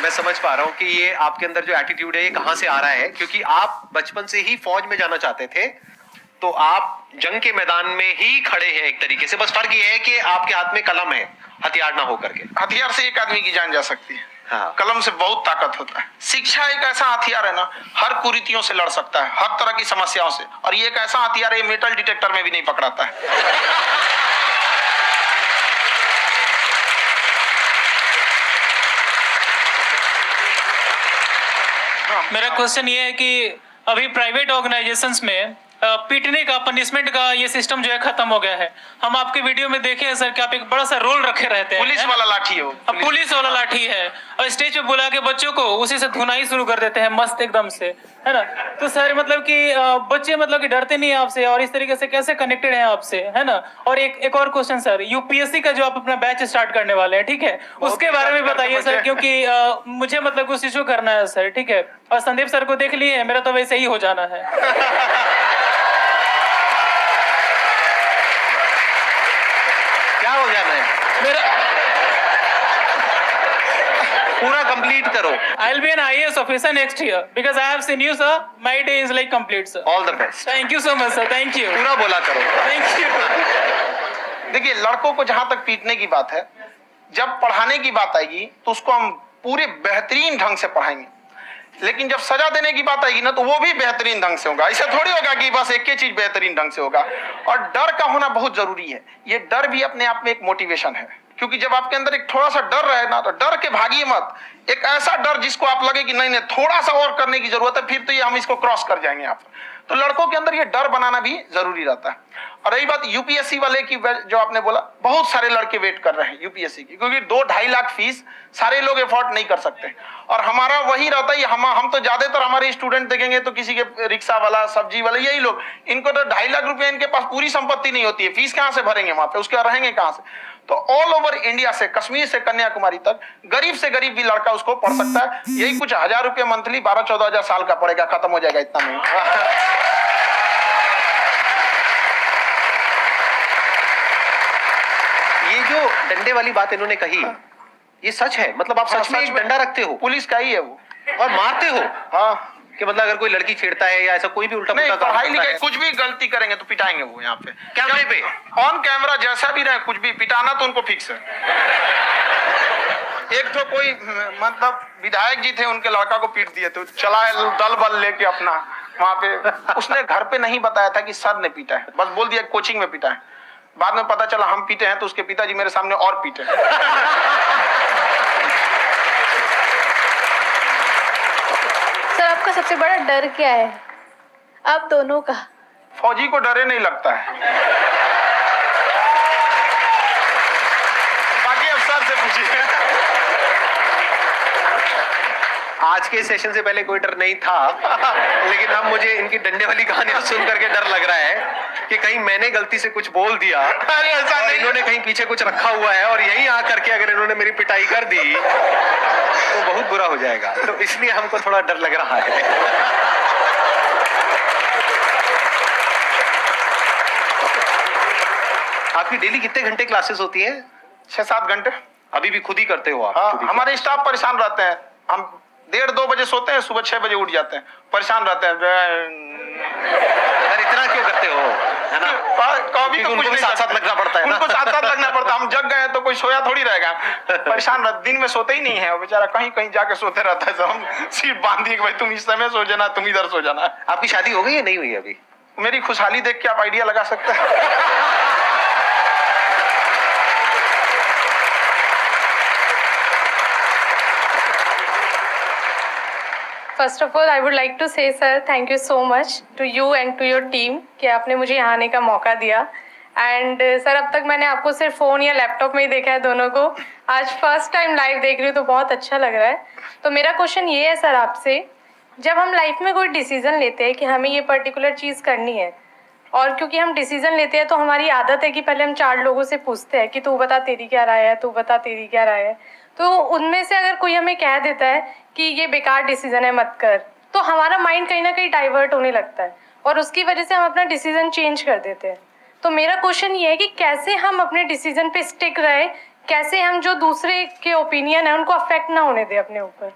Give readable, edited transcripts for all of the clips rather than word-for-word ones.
मैं समझ पा रहा हूँ कि ये आपके अंदर जो एटीट्यूड है ये कहाँ से आ रहा है, क्योंकि आप बचपन से ही फौज में जाना चाहते थे, तो आप जंग के मैदान में ही खड़े हैं एक तरीके से। बस फर्क ये है कि आपके हाथ में कलम है, हथियार ना हो करके। हथियार से एक आदमी की जान जा सकती है, हाँ। कलम से बहुत ताकत होता है। शिक्षा एक ऐसा हथियार है ना, हर कुरीतियों से लड़ सकता है, हर तरह की समस्याओं से। और ये एक ऐसा हथियार है, मेटल डिटेक्टर में भी नहीं पकड़ाता है। मेरा क्वेश्चन ये है कि अभी प्राइवेट ऑर्गेनाइजेशंस में पीटने का, पनिशमेंट का ये सिस्टम जो है खत्म हो गया है। हम आपके वीडियो में देखे हैं सर कि आप एक बड़ा सा रोल रखे रहते हैं। पुलिस वाला लाठी है वो, पुलिस वाला लाठी है, और स्टेज पे बुला के बच्चों को उसी से धुनाई शुरू कर देते हैं मस्त एकदम से, है ना। तो सर मतलब कि बच्चे मतलब कि डरते नहीं है आपसे, और इस तरीके से कैसे कनेक्टेड हैं आपसे, है ना। और एक और क्वेश्चन सर, यूपीएससी का जो आप अपना बैच स्टार्ट करने वाले हैं, ठीक है, उसके बारे में बताइए सर, क्योंकि मुझे मतलब कुछ इशू करना है सर, ठीक है। और संदीप सर को देख लिए, मेरा तो वैसे ही हो जाना है। क्या हो जाना है? मेरा पूरा कंप्लीट करो। I'll be an IAS officer next year because I have seen you, sir. My day is like complete, sir. All the best. Thank you so much, sir. Thank you. पूरा बोला करो। Thank you. देखिए, लड़कों को जहां तक पीटने की बात है, जब पढ़ाने की बात आएगी तो उसको हम पूरे बेहतरीन ढंग से पढ़ाएंगे। लेकिन जब सजा देने की बात आएगी ना, तो वो भी बेहतरीन ढंग से होगा। ऐसा थोड़ी होगा कि बस एक ही चीज बेहतरीन ढंग से होगा। और डर का होना बहुत जरूरी है। ये डर भी अपने आप में एक मोटिवेशन है, क्योंकि जब आपके अंदर एक थोड़ा सा डर रहे ना, तो डर के भागिए मत। एक ऐसा डर जिसको आप लगे कि नहीं नहीं थोड़ा सा और करने की जरूरत है, फिर तो ये हम इसको क्रॉस कर जाएंगे यहाँ पर। तो लड़कों के अंदर ये डर बनाना भी जरूरी रहता है। और रही बात यूपीएससी वाले की, जो आपने बोला, बहुत सारे लड़के वेट कर रहे हैं यूपीएससी की, क्योंकि 2-2.5 लाख फीस सारे लोग एफोर्ड नहीं कर सकते। और हमारा वही रहता है, हम तो ज्यादातर हमारे स्टूडेंट देखेंगे तो किसी के रिक्शा वाला, सब्जी वाला, यही लोग, इनको तो 2.5 लाख रुपए, इनके पास पूरी संपत्ति नहीं होती है, फीस कहाँ से भरेंगे वहां पे, उसके रहेंगे कहाँ से। तो ऑल ओवर इंडिया से, कश्मीर से कन्याकुमारी तक, गरीब से गरीब भी लड़का उसको पढ़ सकता है। यही कुछ 1000 रुपये मंथली, 12-14 हजार साल का पड़ेगा, खत्म हो जाएगा इतना में। ये जो डंडे वाली बात इन्होंने कही, ये सच है? मतलब आप सच में एक डंडा रखते हो? पुलिस का ही है वो। और मारते हो? हाँ, कि मतलब अगर कोई लड़की छेड़ता है या ऐसा कोई भी उल्टा पुल्टा काम पढ़ाई करता लिखाई है, कुछ भी गलती करेंगे तो पिटाएंगे वो यहाँ पे कैमरे पे, ऑन कैमरा, जैसा भी रहे, कुछ भी पिटाना तो उनको फिक्स है। एक तो कोई मतलब विधायक जी थे, उनके लड़का को पीट दिए, तो चला दल बल लेके अपना वहां पे। उसने घर पे नहीं बताया था कि सर ने पीटा है, बस बोल दिया कोचिंग में पीटा है। बाद में पता चला हम पीटे हैं, तो उसके पिताजी मेरे सामने और पीटे। सर आपका सबसे बड़ा डर क्या है आप दोनों का? फौजी को डरे नहीं लगता है, बाकी अफसर से पूछिए। आज के सेशन से पहले कोई डर नहीं था, लेकिन अब मुझे इनकी डंडे वाली कहानियां सुन करके डर लग रहा है कि कहीं मैंने गलती से कुछ बोल दिया। अरे ऐसा नहीं, इन्होंने कहीं पीछे कुछ रखा हुआ है और यहीं आ करके अगर इन्होंने मेरी पिटाई कर दी तो बहुत बुरा हो जाएगा। तो इसलिए हमको थोड़ा डर लग रहा है। आपकी डेली कितने घंटे क्लासेस होती हैं? 6-7 घंटे। अभी भी खुद ही करते हो आप? हाँ, हमारे स्टाफ परेशान रहते हैं। हम 1:30-2 बजे सोते हैं, सुबह 6 बजे उठ जाते हैं, परेशान रहते हैं। अरे इतना क्यों करते हो, है ना? कभी तो उनको भी साथ साथ लगना पड़ता है ना? उनको साथ साथ लगना पड़ता है। हम जग गए तो कोई सोया थोड़ी रहेगा, परेशान रहता, दिन में सोते ही नहीं है, बेचारा कहीं कहीं जाके सोते रहता है। हम सिर्फ बांध दिए कि भाई तुम इस समय सो जाना, तुम इधर सो जाना। आपकी शादी हो गई या नहीं हुई अभी? मेरी खुशहाली देख के आप आइडिया लगा सकते हैं। First of all I would like to say sir thank you so much to you and to your team कि आपने मुझे यहाँ आने का मौका दिया। एंड सर अब तक मैंने आपको सिर्फ फ़ोन या लैपटॉप में ही देखा है दोनों को, आज फर्स्ट टाइम लाइव देख रही हूँ तो बहुत अच्छा लग रहा है। तो मेरा क्वेश्चन ये है सर आपसे, जब हम लाइफ में कोई डिसीज़न लेते हैं कि हमें ये पर्टिकुलर चीज़ करनी है, और क्योंकि हम डिसीज़न लेते हैं तो हमारी आदत है कि पहले हम 4 लोगों से पूछते हैं कि तू बता तेरी क्या राय है, तू बता तेरी क्या राय है। तो उनमें से अगर कोई हमें कह देता है कि ये बेकार डिसीज़न है मत कर, तो हमारा माइंड कहीं ना कहीं डाइवर्ट होने लगता है और उसकी वजह से हम अपना डिसीज़न चेंज कर देते हैं। तो मेरा क्वेश्चन ये है कि कैसे हम अपने डिसीज़न पे स्टिक रहे कैसे हम जो दूसरे के ओपिनियन है उनको अफेक्ट ना होने दे अपने ऊपर।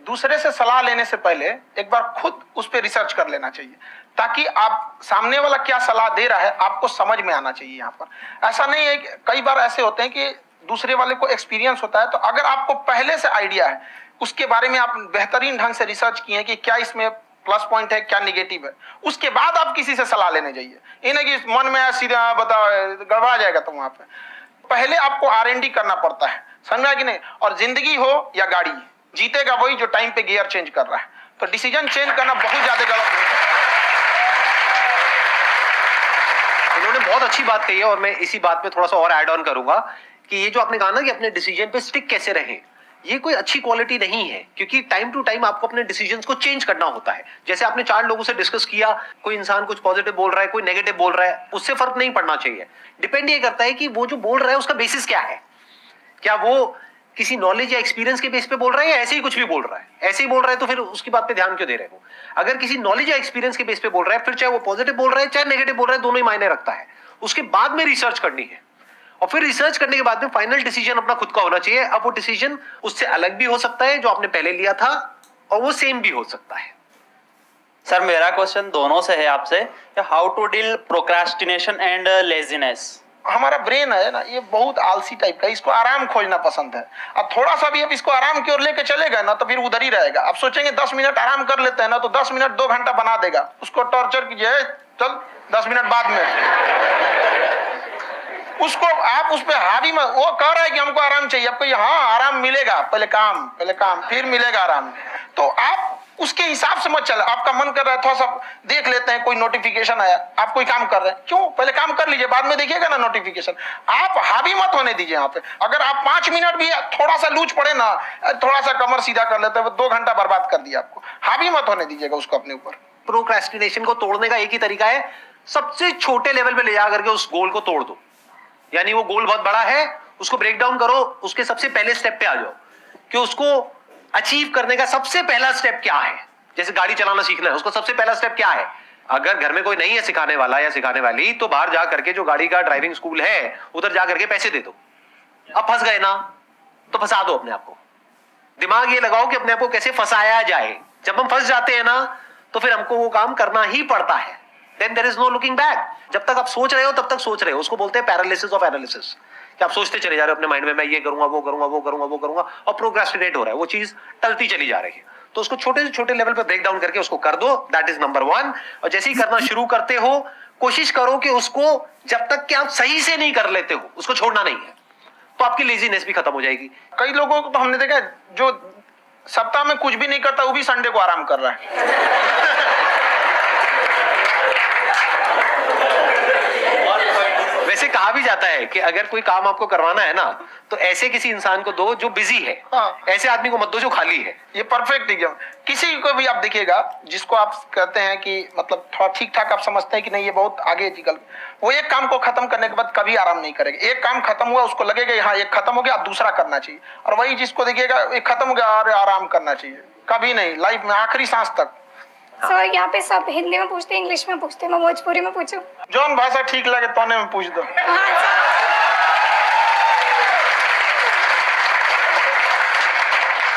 दूसरे से सलाह लेने से पहले एक बार खुद उस पर रिसर्च कर लेना चाहिए, ताकि आप सामने वाला क्या सलाह दे रहा है आपको समझ में आना चाहिए। यहाँ पर ऐसा नहीं है कि कई बार ऐसे होते हैं कि दूसरे वाले को एक्सपीरियंस होता है, तो अगर आपको पहले से आइडिया है, उसके बारे में आप बेहतरीन ढंग से रिसर्च किए कि क्या इसमें प्लस पॉइंट है क्या निगेटिव है, उसके बाद आप किसी से सलाह लेने जाइए। ये नहीं कि मन में सीधा बताओ गड़बड़ा जाएगा। तो वहां पे पहले आपको R&D करना पड़ता है, समझा कि नहीं। और जिंदगी हो या गाड़ी, जीतेगा वही जो टाइम पे गियर चेंज कर रहा है। तो डिसीजन चेंज करना बहुत ज्यादा गलत नहीं है। इन्होंने बहुत अच्छी बात कही है और मैं इसी बात पे थोड़ा सा और ऐड ऑन करूंगा कि ये जो आपने कहा ना कि अपने डिसीजन पे स्टिक कैसे रहें, ये कोई अच्छी क्वालिटी नहीं है, क्योंकि टाइम टू टाइम आपको अपने डिसीजंस को चेंज करना होता है। जैसे आपने 4 लोगों से डिस्कस किया, कोई इंसान कुछ पॉजिटिव बोल रहा है, कोई नेगेटिव बोल रहा है, उससे फर्क नहीं पड़ना चाहिए। डिपेंड ये करता है कि वो जो बोल रहा है उसका बेसिस क्या है। क्या वो किसी नॉलेज या एक्सपीरियंस के बेस पे बोल रहा है या ऐसे ही कुछ भी बोल रहा है? ऐसे ही बोल रहा है तो फिर उसकी बात पे ध्यान क्यों दे रहे हो? अगर किसी नॉलेज या एक्सपीरियंस के बेस पे बोल रहा है, फिर चाहे वो पॉजिटिव बोल रहा है चाहे नेगेटिव बोल रहा है, दोनों ही मायने रखता है। उसके बाद में रिसर्च करनी है और फिर रिसर्च करने के बाद में फाइनल डिसीजन अपना खुद का होना चाहिए। अब वो डिसीजन उससे अलग भी हो सकता है जो आपने पहले लिया था, और वो सेम भी हो सकता है। सर मेरा क्वेश्चन दोनों से है आपसे, how to deal procrastination and laziness. हमारा ब्रेन है ना, ये बहुत आलसी टाइप का, इसको आराम खोजना पसंद है। अब थोड़ा सा भी अब इसको आराम की ओर लेके चलेगा ना तो फिर उधर ही रहेगा। आप सोचेंगे 10 मिनट आराम कर लेते हैं ना, तो 10 मिनट 2 घंटा बना देगा। उसको टॉर्चर कीजिए, चल 10 मिनट बाद में। उसको आप उस पर हावी में, वो कह रहा है कि हमको आराम चाहिए, आपको हाँ आराम मिलेगा, पहले काम फिर मिलेगा आराम। तो आप उसके हिसाब से मत चल। आपका मन कर रहा है थोड़ा सा देख लेते हैं, कोई नोटिफिकेशन आया, आप कोई काम कर रहे हैं, क्यों पहले काम कर लीजिए, बाद में देखिएगा ना नोटिफिकेशन। आप हावी मत होने दीजिए यहाँ पे। अगर आप 5 मिनट भी थोड़ा सा लूज पड़े ना, थोड़ा सा कमर सीधा कर लेते हैं, 2 घंटा बर्बाद कर दिया आपको। हावी मत होने दीजिएगा उसको अपने ऊपर। प्रोक्रेस्टिनेशन को तोड़ने का एक ही तरीका है, सबसे छोटे लेवल पे ले जा करके उस गोल को तोड़ दो। यानी वो गोल बहुत बड़ा है, उसको ब्रेक डाउन करो, उसके सबसे पहले स्टेप पे आ जाओ कि उसको अचीव करने का सबसे पहला स्टेप क्या है। जैसे गाड़ी चलाना सीखना है, उसका सबसे पहला स्टेप क्या है। अगर घर में कोई नहीं है सिखाने वाला या सिखाने वाली, तो बाहर जा करके जो गाड़ी का ड्राइविंग स्कूल है उधर जा करके पैसे दे दो। अब फंस गए ना तो फंसा दो अपने आप को। दिमाग ये लगाओ कि अपने आप को कैसे फंसाया जाए। जब हम फंस जाते हैं ना तो फिर हमको वो काम करना ही पड़ता है। Then there is no looking back. जब तक आप सोच रहे हो तब तक सोच रहे हो, उसको बोलते हैं पैरालिसिस ऑफ एनालिसिस, कि आप सोचते चले जा रहे हो अपने माइंड में, मैं ये करूंगा वो करूंगा वो करूंगा वो करूंगा, और प्रोक्रेस्टिनेट हो रहा है, वो चीज टलती चली जा रही है। तो उसको छोटे से छोटे लेवल पे ब्रेक डाउन करके उसको कर दो, दैट इज नंबर 1। और जैसे ही करना शुरू करते हो, कोशिश करो कि उसको जब तक कि आप सही से नहीं कर लेते हो उसको छोड़ना नहीं है, तो आपकी लेजीनेस भी खत्म हो जाएगी। कई लोगों को तो हमने देखा है, जो सप्ताह में कुछ भी नहीं करता वो भी संडे को आराम कर रहा है। वैसे कहा भी जाता है कि अगर कोई काम आपको करवाना है ना तो ऐसे किसी इंसान को दो जो बिजी है, हाँ। ऐसे आदमी को मत दो जो खाली है। ये परफेक्ट एग्जाम। किसी को भी आप देखिएगा जिसको आप कहते हैं कि मतलब थोड़ा ठीक ठाक आप समझते हैं कि नहीं ये बहुत आगे निकल, वो एक काम को खत्म करने के बाद कभी आराम नहीं करेगा। एक काम खत्म हुआ उसको लगेगा हाँ एक खत्म हो गया, अब दूसरा करना चाहिए। और वही जिसको देखिएगा एक खत्म हो गया और आराम करना चाहिए, कभी नहीं, लाइफ में आखिरी सांस तक। सर यहाँ पे सब हिंदी में पूछते हैं, इंग्लिश में पूछते हैं, मैं भोजपुरी में पूछूं? जौन भाषा ठीक लगे तोने में पूछ दो। हाँ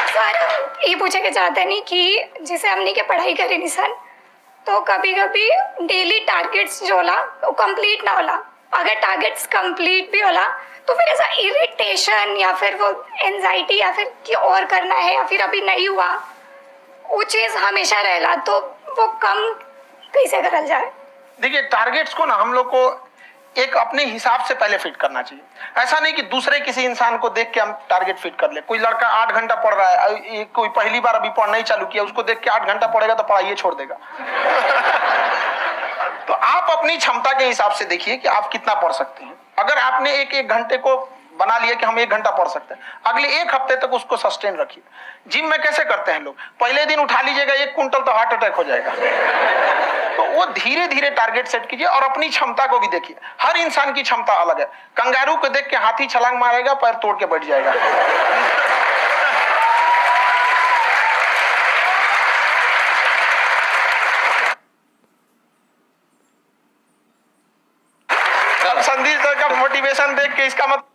सर, ये पूछे के चाहते नहीं कि जैसे हमने के पढ़ाई करी नहीं सर, तो कभी कभी डेली टारगेट्स जो होला वो कंप्लीट ना होला। अगर टारगेट्स कंप्लीट भी होला तो फिर ऐसा इरिटेशन या फिर वो एंजाइटी या फिर कि और करना है या फिर अभी नहीं हुआ, वो चीज हमेशा रहेला, तो वो कम कैसे करल जाए? देखिए टारगेट्स को ना हम लोग को एक अपने हिसाब से पहले फिट करना चाहिए। ऐसा नहीं कि दूसरे किसी इंसान को देख के हम टारगेट फिट कर ले। कोई लड़का 8 घंटा पढ़ रहा है, कोई पहली बार अभी पढ़ना ही चालू किया, उसको देख के 8 घंटा पढ़ेगा तो पढ़ाई छोड़ देगा। तो आप अपनी क्षमता के हिसाब से देखिए कि आप कितना पढ़ सकते हैं। अगर आपने एक घंटे को बना लिया कि हम 1 घंटा पढ़ सकते हैं, अगले 1 हफ्ते तक उसको सस्टेन रखिए। जिम में कैसे करते हैं लोग, पहले दिन उठा लीजिएगा 1 क्विंटल तो हार्ट अटैक हो जाएगा। तो वो धीरे धीरे टारगेट सेट कीजिए और अपनी क्षमता को भी देखिए। हर इंसान की क्षमता अलग है। कंगारू को देख के हाथी छलांग मारेगा, पैर तोड़ के बैठ जाएगा। अब संदीप सर का मोटिवेशन देख के इसका मतलब